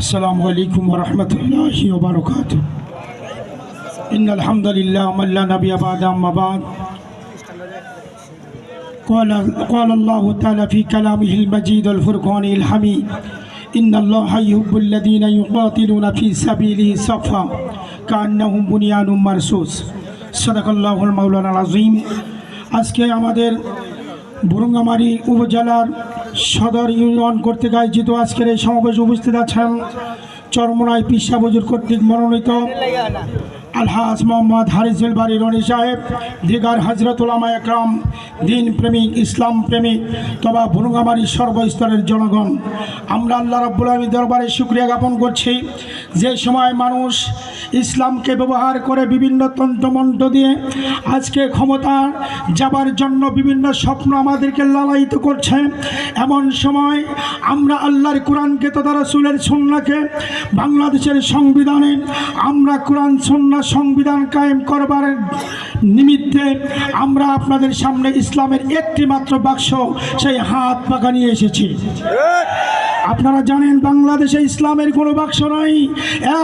السلام عليكم ورحمة الله وبركاته. إن الحمد لله من لا نبي بعد أما بعد قال الله تعالى في كلامه المجيد الفرقان الحميد إن الله يحب الذين يقاتلون في سبيله صفا كأنهم بنيان مرصوص صدق الله المولانا العظيم. আজকে আমাদের বুরুঙ্গামারী উপজেলার সদর ইউনিয়ন কর্তৃক আয়োজিত আজকের এই সমাবেশে উপস্থিত আছেন চরমোনাই পীর সাহেব হুজুর কর্তৃক মনোনীত আলহাজ মোহাম্মদ হারিসুল বারী রনি সাহেব, দিগার হজরত উলামা একরাম, দিন প্রেমিক, ইসলাম প্রেমিক তথা বুরুঙ্গামারীর সর্বস্তরের জনগণ, আমরা আল্লাহ রাব্বুল আলামিনের দরবারে শুকরিয়া জ্ঞাপন করছি। যে সময় মানুষ ইসলামকে ব্যবহার করে বিভিন্ন তন্ত্রমন্ত্র দিয়ে আজকে ক্ষমতা যাবার জন্য বিভিন্ন স্বপ্ন আমাদেরকে লালায়িত করছে, এমন সময় আমরা আল্লাহর কোরআনকে তথা রাসূলের সুন্নাহকে বাংলাদেশের সংবিধানে আমরা কোরআন সুন্নাহ সংবিধান কায়েম করবার নিমিত্তে আমরা আপনাদের সামনে ইসলামের একটি মাত্র বাক্স, সেই হাত পাখা নিয়ে এসেছি। আপনারা জানেন বাংলাদেশে ইসলামের কোনো বাক্স নাই,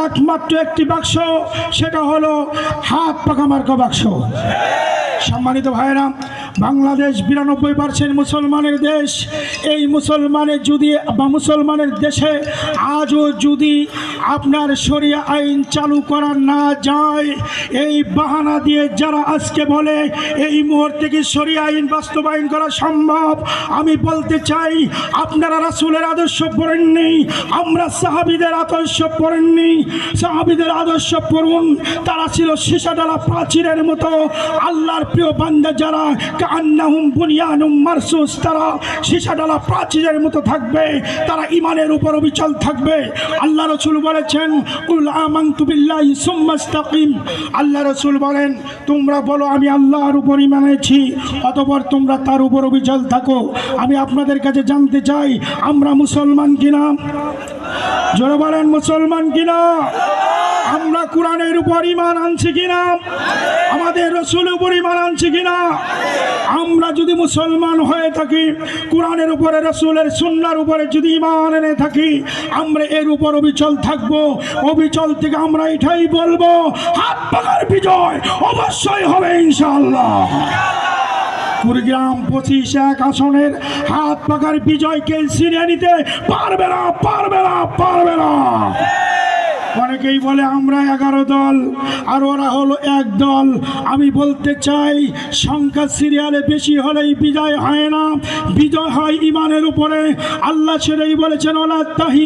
একমাত্র একটি বাক্স, সেটা হলো হাত পাখা মার্কা বাক্স। সম্মানিত ভাইরা, বাংলাদেশ 92% মুসলমানের দেশ। এই মুসলমানের যদি বা মুসলমানের দেশে আজও যদি আপনার শরিয়া আইন চালু করা না যায়, এই বাহানা দিয়ে যারা আজকে বলে এই মুহূর্তে কি শরিয়া আইন বাস্তবায়ন করা সম্ভব, আমি বলতে চাই আপনারা রাসূলের আদর্শ পড়েননি, আমরা সাহাবীদের আদর্শ পড়েননি। সাহাবীদের আদর্শ পড়ুন, তারা ছিল সীসাডালা প্রাচীরের মতো। আল্লাহর প্রিয় বান্দা যারা কান্নাহুম বুনিয়ানুম মারসুস, তারা সীসাডালা প্রাচীরের মতো থাকবে, তারা ঈমানের উপর অবিচল থাকবে। আল্লাহ রাসূল বলেছেন কুল আমানতু বিল্লাহি সুম্মা ইসতাকিম। আল্লাহ রাসূল বলেন তোমরা বলো আমি আল্লাহর উপর ঈমান এনেছি, অতঃপর তোমরা তার উপর অবিচল থাকো। আমি আপনাদের কাছে জানতে চাই আমরা মুসলমান কিনা? জোরে বলেন মুসলমান কিনা? আমরা কোরআনের উপর ঈমান আনছি কিনা? আমাদের রাসূলের উপর ঈমান আনছি কিনা? আমরা যদি মুসলমান হয়ে থাকি, কোরআনের উপরে রাসূলের সুন্নাহর উপরে যদি ঈমান এনে থাকি, আমরা এর উপর অবিচল থাকব। অবিচল থেকে আমরা এটাই বলবো হাত পাখার বিজয় অবশ্যই হবে ইনশাআল্লাহ। কুড়িগ্রাম 25 আসনের হাত পাখার বিজয়কে ছিনিয়ে নিতে পারবে না, পারবে না, পারবে না। অনেকেই বলে আমরা 11 দল আর ওরা হলো এক দল। আমি বলতে চাই সংখ্যা সিরিয়ালে বেশি হলেই বিজয় হয় না, বিজয় হয় ঈমানের উপরে। আল্লাহ সেটাই বলেছেন ওলা তাহি